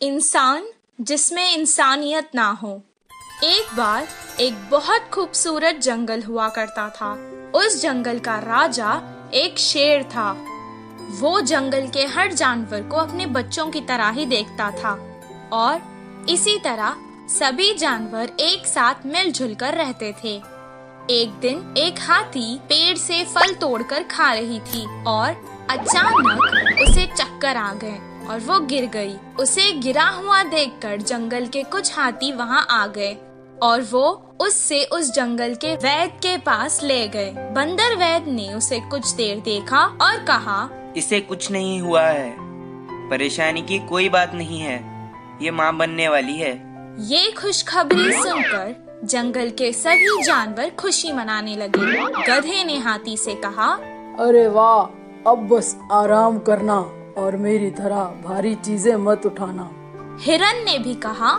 इंसान जिसमें इंसानियत ना हो। एक बार एक बहुत खूबसूरत जंगल हुआ करता था। उस जंगल का राजा एक शेर था। वो जंगल के हर जानवर को अपने बच्चों की तरह ही देखता था और इसी तरह सभी जानवर एक साथ मिलजुल कर रहते थे। एक दिन एक हाथी पेड़ से फल तोड़कर खा रही थी और अचानक उसे चक्कर आ गए और वो गिर गई। उसे गिरा हुआ देखकर जंगल के कुछ हाथी वहाँ आ गए और वो उससे उस जंगल के वैद्य के पास ले गए। बंदर वैद्य ने उसे कुछ देर देखा और कहा, इसे कुछ नहीं हुआ है, परेशानी की कोई बात नहीं है, ये माँ बनने वाली है। ये खुशखबरी सुनकर जंगल के सभी जानवर खुशी मनाने लगे। गधे ने हाथी से कहा, अरे वाह, अब बस आराम करना और मेरी तरह भारी चीजें मत उठाना। हिरन ने भी कहा,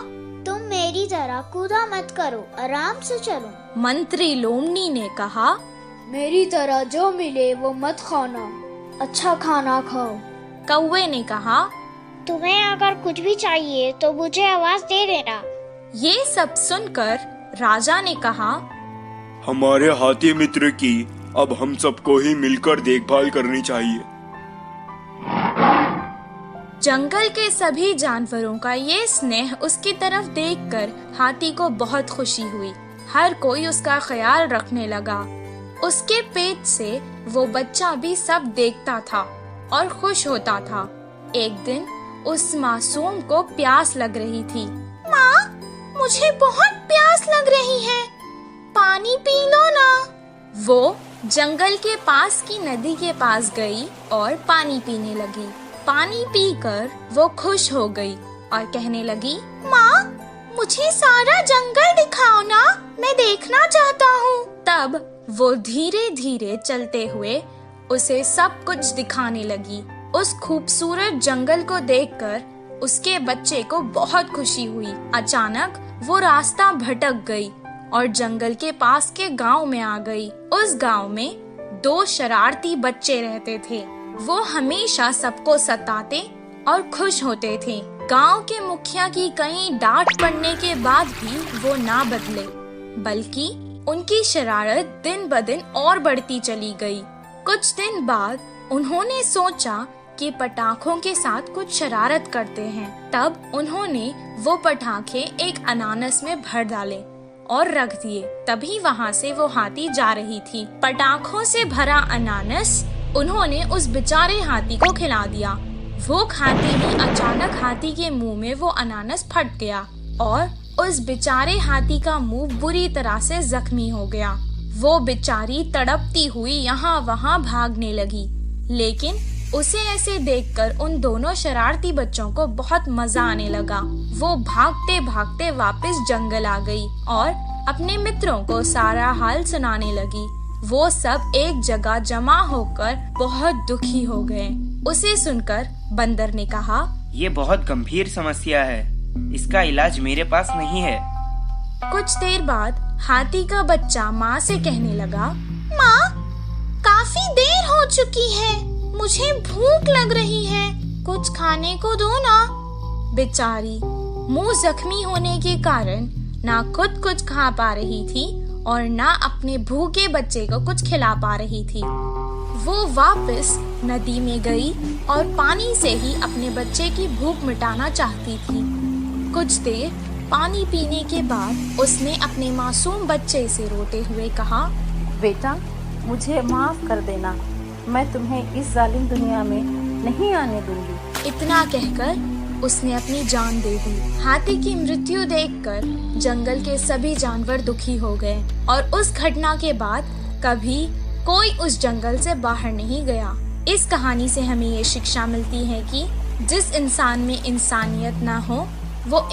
तुम मेरी तरह कूदा मत करो, आराम से चलो। मंत्री लोमनी ने कहा, मेरी तरह जो मिले वो मत खाना, अच्छा खाना खाओ। कौवे ने कहा, तुम्हें अगर कुछ भी चाहिए तो मुझे आवाज दे देना। ये सब सुनकर राजा ने कहा, हमारे हाथी मित्र की अब हम सबको ही मिलकर देखभाल करनी चाहिए। जंगल के सभी जानवरों का ये स्नेह उसकी तरफ देखकर हाथी को बहुत खुशी हुई। हर कोई उसका ख्याल रखने लगा। उसके पेट से वो बच्चा भी सब देखता था और खुश होता था। एक दिन उस मासूम को प्यास लग रही थी। माँ, मुझे बहुत प्यास लग रही है, पानी पी लो ना। वो जंगल के पास की नदी के पास गई और पानी पीने लगी। पानी पीकर वो खुश हो गई और कहने लगी, माँ, मुझे सारा जंगल दिखाओ ना, मैं देखना चाहता हूँ। तब वो धीरे धीरे चलते हुए उसे सब कुछ दिखाने लगी। उस खूबसूरत जंगल को देखकर उसके बच्चे को बहुत खुशी हुई। अचानक वो रास्ता भटक गई और जंगल के पास के गांव में आ गई। उस गांव में 2 शरारती बच्चे रहते थे। वो हमेशा सबको सताते और खुश होते थे। गांव के मुखिया की कई डांट पड़ने के बाद भी वो ना बदले, बल्कि उनकी शरारत दिन ब दिन और बढ़ती चली गई। कुछ दिन बाद उन्होंने सोचा कि पटाखों के साथ कुछ शरारत करते हैं। तब उन्होंने वो पटाखे एक अनानास में भर डाले और रख दिए। तभी वहाँ से वो हाथी जा रही थी। पटाखों से भरा अनानास उन्होंने उस बेचारे हाथी को खिला दिया। वो खाते ही अचानक हाथी के मुंह में वो अनानास फट गया और उस बेचारे हाथी का मुंह बुरी तरह से जख्मी हो गया। वो बेचारी तड़पती हुई यहाँ वहाँ भागने लगी, लेकिन उसे ऐसे देखकर उन दोनों शरारती बच्चों को बहुत मजा आने लगा। वो भागते भागते वापस जंगल आ गई और अपने मित्रों को सारा हाल सुनाने लगी। वो सब एक जगह जमा होकर बहुत दुखी हो गए। उसे सुनकर बंदर ने कहा, ये बहुत गंभीर समस्या है, इसका इलाज मेरे पास नहीं है। कुछ देर बाद हाथी का बच्चा माँ से कहने लगा, माँ, काफी देर हो चुकी है, मुझे भूख लग रही है, कुछ खाने को दो ना। बेचारी मुंह जख्मी होने के कारण ना खुद कुछ खा पा रही थी और ना अपने भूखे बच्चे को कुछ खिला पा रही थी। वो वापस नदी में गई और पानी से ही अपने बच्चे की भूख मिटाना चाहती थी। कुछ देर पानी पीने के बाद उसने अपने मासूम बच्चे से रोते हुए कहा, बेटा, मुझे माफ कर देना, मैं तुम्हें इस जालिम दुनिया में नहीं आने दूंगी। इतना कहकर उसने अपनी जान दे दी। हाथी की मृत्यु देखकर जंगल के सभी जानवर दुखी हो गए और उस घटना के बाद कभी कोई उस जंगल से बाहर नहीं गया। इस कहानी से हमें ये शिक्षा मिलती है कि जिस इंसान में इंसानियत ना हो वो